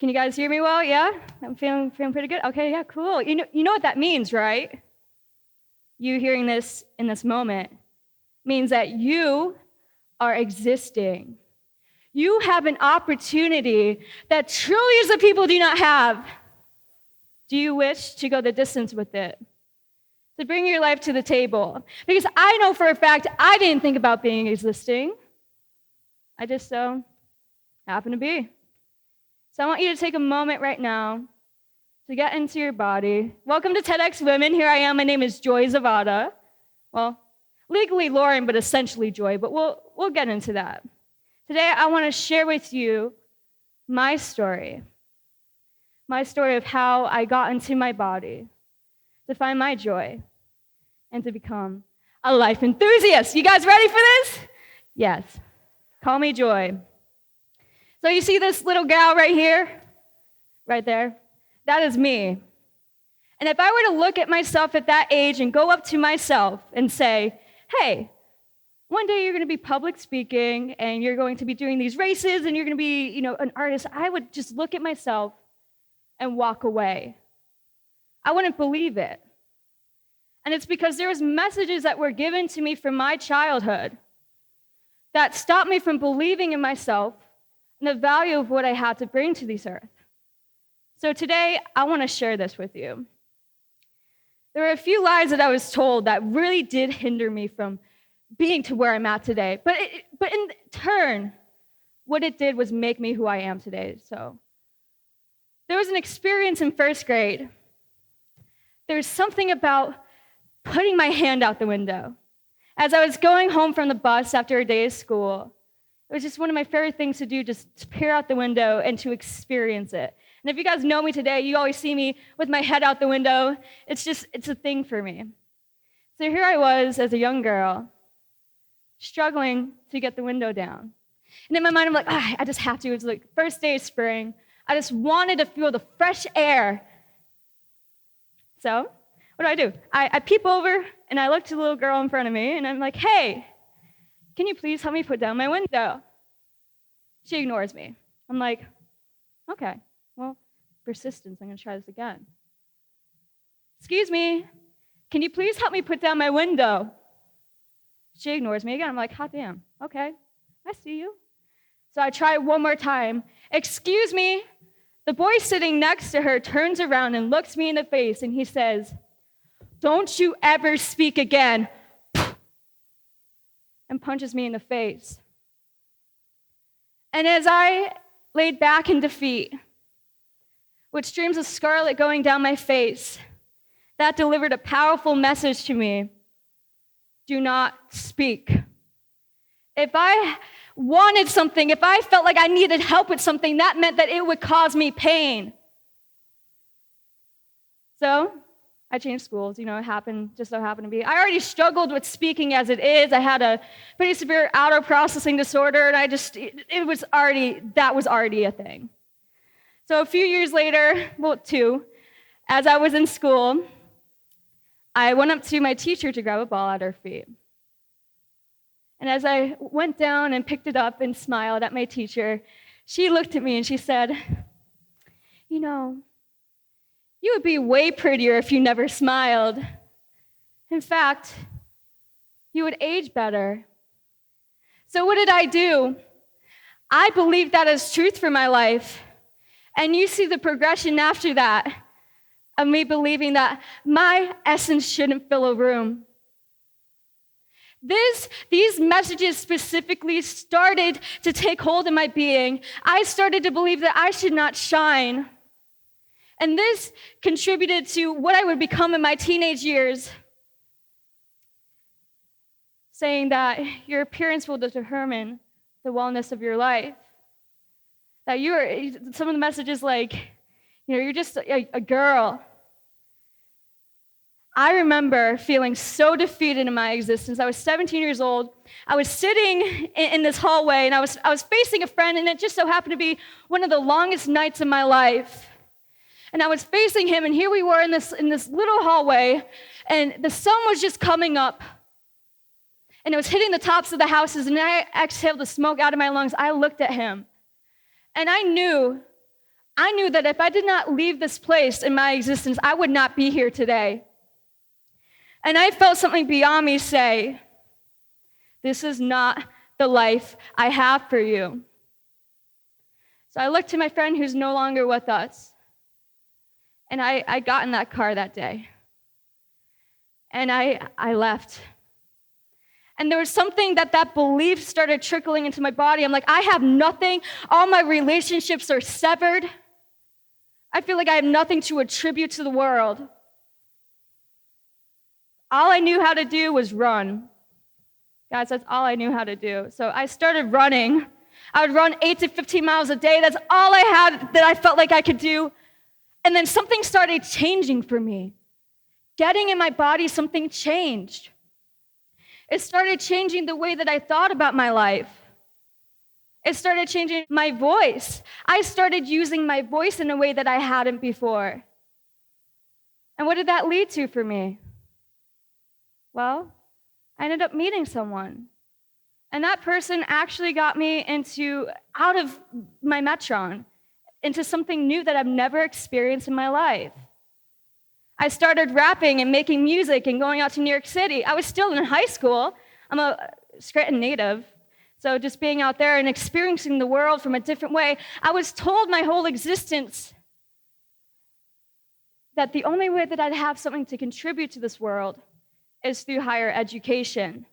Can you guys hear me well? Yeah? I'm feeling pretty good? Okay, yeah, cool. You know what that means, right? You hearing this in this moment means that you are existing. You have an opportunity that trillions of people do not have. Do you wish to go the distance with it? To bring your life to the table? Because I know for a fact I didn't think about being existing. I just so happen to be. So I want you to take a moment right now to get into your body. Welcome to TEDxWomen. Here I am. My name is Joy Zavada. Well, legally Lauren, but essentially Joy, but we'll get into that. Today I want to share with you my story of how I got into my body to find my joy and to become a life enthusiast. You guys ready for this? Yes. Call me Joy. So you see this little gal right here? Right there? That is me. And if I were to look at myself at that age and go up to myself and say, hey, one day you're going to be public speaking and you're going to be doing these races and you're going to be, an artist, I would just look at myself and walk away. I wouldn't believe it. And it's because there was messages that were given to me from my childhood that stopped me from believing in myself and the value of what I had to bring to this earth. So today, I want to share this with you. There were a few lies that I was told that really did hinder me from being to where I'm at today. But in turn, what it did was make me who I am today. So there was an experience in first grade. There's something about putting my hand out the window. As I was going home from the bus after a day of school, it was just one of my favorite things to do, just to peer out the window and to experience it. And if you guys know me today, you always see me with my head out the window. It's a thing for me. So here I was as a young girl, struggling to get the window down. And in my mind, I'm like, I just have to. It was like first day of spring. I just wanted to feel the fresh air. So what do? I peep over, and I look to the little girl in front of me, and I'm like, hey, can you please help me put down my window? She ignores me. I'm like, okay, well, persistence, I'm going to try this again. Excuse me, can you please help me put down my window? She ignores me again. I'm like, hot damn, okay, I see you. So I try one more time. Excuse me. The boy sitting next to her turns around and looks me in the face, and he says, don't you ever speak again, and punches me in the face. And as I laid back in defeat, with streams of scarlet going down my face, that delivered a powerful message to me. Do not speak. If I wanted something, if I felt like I needed help with something, that meant that it would cause me pain. So I changed schools, it just so happened to be. I already struggled with speaking as it is. I had a pretty severe auto-processing disorder, and that was already a thing. So a few years later, 2, as I was in school, I went up to my teacher to grab a ball at her feet. And as I went down and picked it up and smiled at my teacher, she looked at me and she said, you would be way prettier if you never smiled. In fact, you would age better. So what did I do? I believed that as truth for my life. And you see the progression after that of me believing that my essence shouldn't fill a room. These messages specifically started to take hold in my being. I started to believe that I should not shine. And this contributed to what I would become in my teenage years, saying that your appearance will determine the wellness of your life. That some of the messages like, you're just a girl. I remember feeling so defeated in my existence. I was 17 years old. I was sitting in this hallway, and I was facing a friend, and it just so happened to be one of the longest nights of my life. And I was facing him, and here we were in this little hallway, and the sun was just coming up. And it was hitting the tops of the houses, and I exhaled the smoke out of my lungs. I looked at him, and I knew I knew that if I did not leave this place in my existence, I would not be here today. And I felt something beyond me say, this is not the life I have for you. So I looked to my friend who's no longer with us, and I got in that car that day. And I left. And there was something that belief started trickling into my body. I'm like, I have nothing. All my relationships are severed. I feel like I have nothing to attribute to the world. All I knew how to do was run. Guys, that's all I knew how to do. So I started running. I would run 8 to 15 miles a day. That's all I had that I felt like I could do. And then something started changing for me. Getting in my body, something changed. It started changing the way that I thought about my life. It started changing my voice. I started using my voice in a way that I hadn't before. And what did that lead to for me? Well, I ended up meeting someone. And that person actually got me out of my metron, into something new that I've never experienced in my life. I started rapping and making music and going out to New York City. I was still in high school. I'm a Scranton native. So just being out there and experiencing the world from a different way, I was told my whole existence that the only way that I'd have something to contribute to this world is through higher education.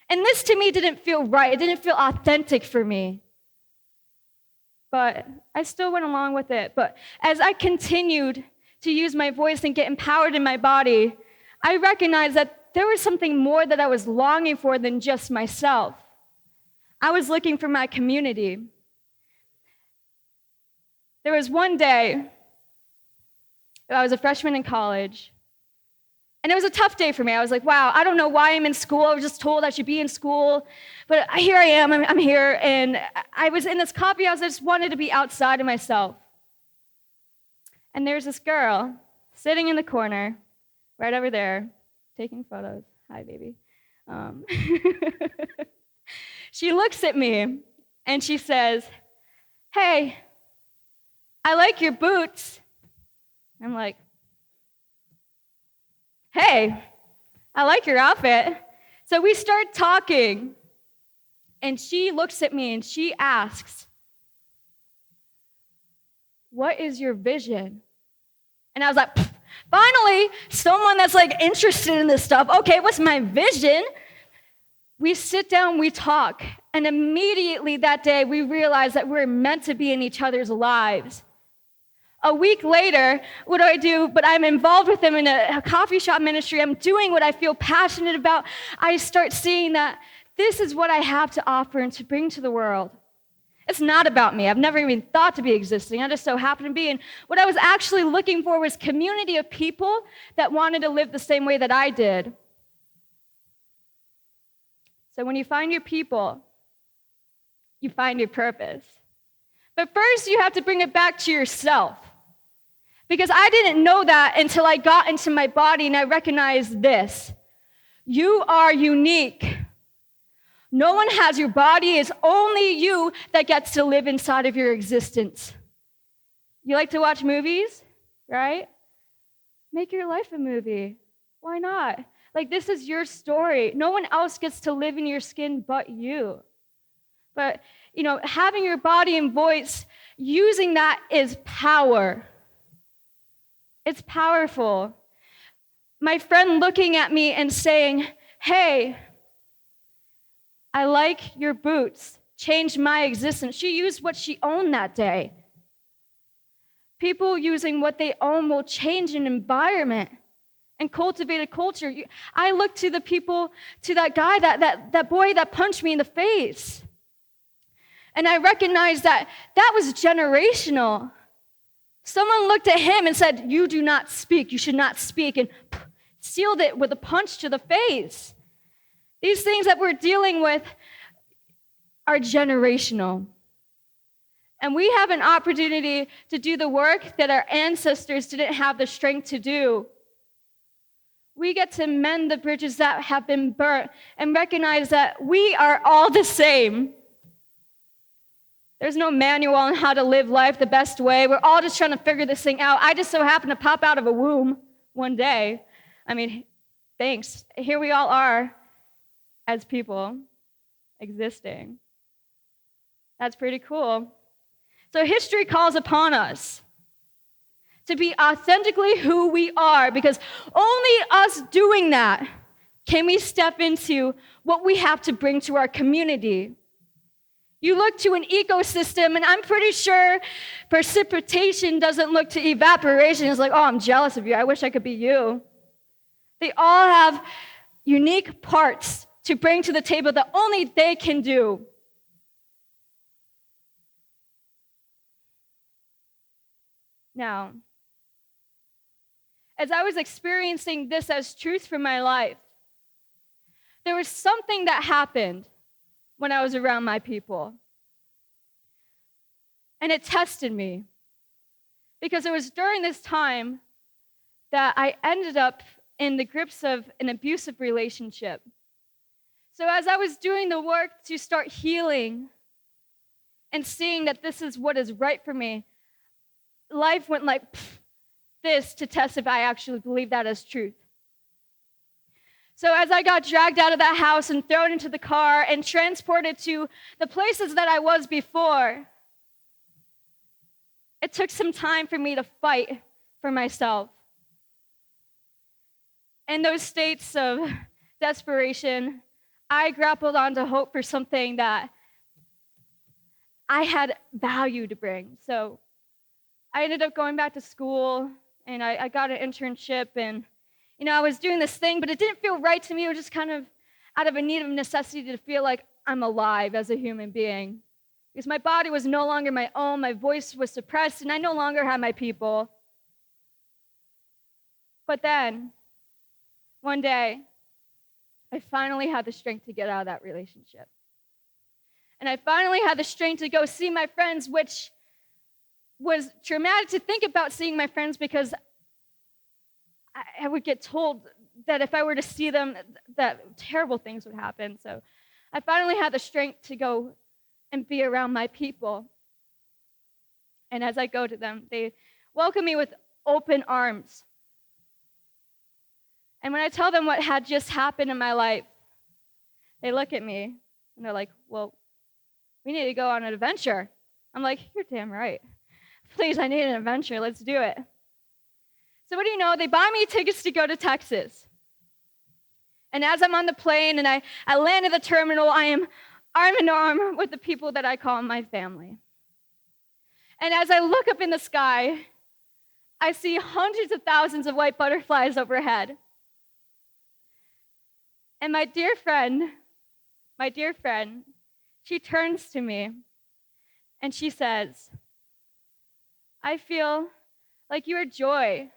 And this to me didn't feel right. It didn't feel authentic for me. But I still went along with it. But as I continued to use my voice and get empowered in my body, I recognized that there was something more that I was longing for than just myself. I was looking for my community. There was one day, I was a freshman in college, and it was a tough day for me. I was like, wow, I don't know why I'm in school. I was just told I should be in school, but here I am, I'm here, and I was in this coffee house. I just wanted to be outside of myself. And there's this girl sitting in the corner, right over there, taking photos. Hi, baby. She looks at me, and she says, hey, I like your boots. I'm like, hey, I like your outfit. So we start talking, and she looks at me, and she asks, what is your vision? And I was like, finally, someone that's like interested in this stuff. Okay, what's my vision? We sit down, we talk, and immediately that day we realize that we're meant to be in each other's lives. A week later, what do I do? But I'm involved with them in a coffee shop ministry. I'm doing what I feel passionate about. I start seeing that this is what I have to offer and to bring to the world. It's not about me. I've never even thought to be existing. I just so happen to be. And what I was actually looking for was community of people that wanted to live the same way that I did. So when you find your people, you find your purpose. But first, you have to bring it back to yourself. Because I didn't know that until I got into my body and I recognized this. You are unique. No one has your body. It's only you that gets to live inside of your existence. You like to watch movies, right? Make your life a movie. Why not? Like, this is your story. No one else gets to live in your skin but you. But, having your body and voice, using that is power. It's powerful. My friend looking at me and saying, hey, I like your boots, changed my existence. She used what she owned that day. People using what they own will change an environment and cultivate a culture. I look to the people, to that guy, that boy that punched me in the face. And I recognized that was generational. Someone looked at him and said, you do not speak, you should not speak, and sealed it with a punch to the face. These things that we're dealing with are generational. And we have an opportunity to do the work that our ancestors didn't have the strength to do. We get to mend the bridges that have been burnt and recognize that we are all the same. There's no manual on how to live life the best way. We're all just trying to figure this thing out. I just so happened to pop out of a womb one day. I mean, thanks. Here we all are as people existing. That's pretty cool. So history calls upon us to be authentically who we are, because only us doing that can we step into what we have to bring to our community. You look to an ecosystem, and I'm pretty sure precipitation doesn't look to evaporation. It's like, oh, I'm jealous of you. I wish I could be you. They all have unique parts to bring to the table that only they can do. Now, as I was experiencing this as truth for my life, there was something that happened when I was around my people. And it tested me, because it was during this time that I ended up in the grips of an abusive relationship. So as I was doing the work to start healing and seeing that this is what is right for me, life went like this to test if I actually believe that as truth. So as I got dragged out of that house and thrown into the car and transported to the places that I was before, it took some time for me to fight for myself. In those states of desperation, I grappled onto hope for something that I had value to bring. So I ended up going back to school, and I got an internship, and I was doing this thing, but it didn't feel right to me. It was just kind of out of a need of necessity to feel like I'm alive as a human being. Because my body was no longer my own, my voice was suppressed, and I no longer had my people. But then, one day, I finally had the strength to get out of that relationship. And I finally had the strength to go see my friends, which was traumatic to think about seeing my friends, because I would get told that if I were to see them, that terrible things would happen. So I finally had the strength to go and be around my people. And as I go to them, they welcome me with open arms. And when I tell them what had just happened in my life, they look at me and they're like, well, we need to go on an adventure. I'm like, you're damn right. Please, I need an adventure. Let's do it. So what do you know? They buy me tickets to go to Texas. And as I'm on the plane and I land at the terminal, I am arm in arm with the people that I call my family. And as I look up in the sky, I see hundreds of thousands of white butterflies overhead. And my dear friend, she turns to me and she says, I feel like you are joy.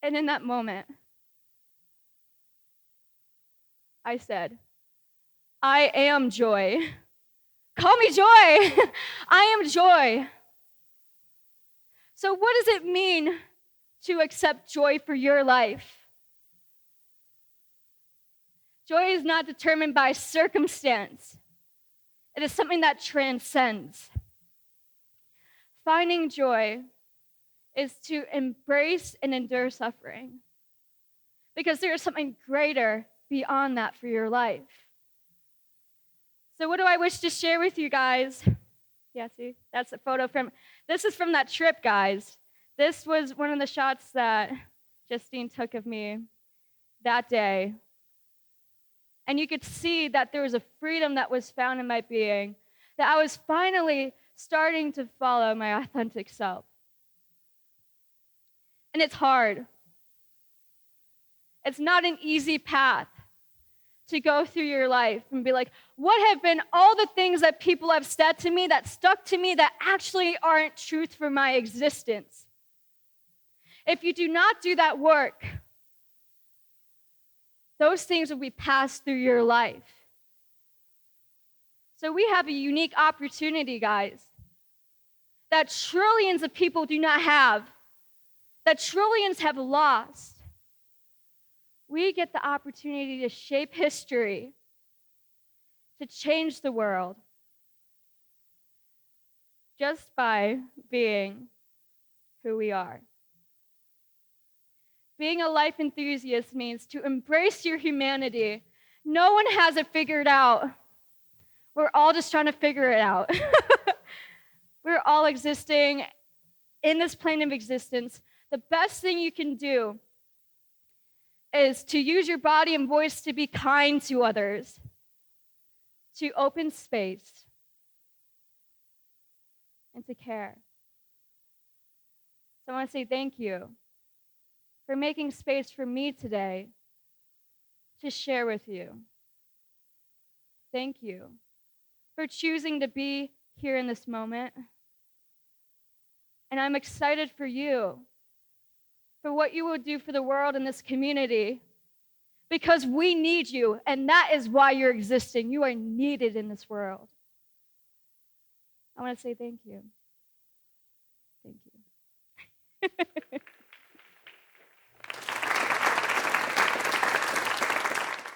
And in that moment, I said, I am joy. Call me joy. I am joy. So what does it mean to accept joy for your life? Joy is not determined by circumstance. It is something that transcends. Finding joy is to embrace and endure suffering, because there is something greater beyond that for your life. So what do I wish to share with you guys? Yeah, see, that's a photo this is from that trip, guys. This was one of the shots that Justine took of me that day. And you could see that there was a freedom that was found in my being, that I was finally starting to follow my authentic self. And it's hard. It's not an easy path to go through your life and be like, what have been all the things that people have said to me, that stuck to me, that actually aren't truth for my existence? If you do not do that work, those things will be passed through your life. So we have a unique opportunity, guys, that trillions of people do not have, that trillions have lost. We get the opportunity to shape history, to change the world just by being who we are. Being a life enthusiast means to embrace your humanity. No one has it figured out. We're all just trying to figure it out. We're all existing in this plane of existence. The best thing you can do is to use your body and voice to be kind to others, to open space, and to care. So I want to say thank you for making space for me today to share with you. Thank you for choosing to be here in this moment. And I'm excited for you, for what you will do for the world and this community, because we need you, and that is why you're existing. You are needed in this world. I want to say thank you.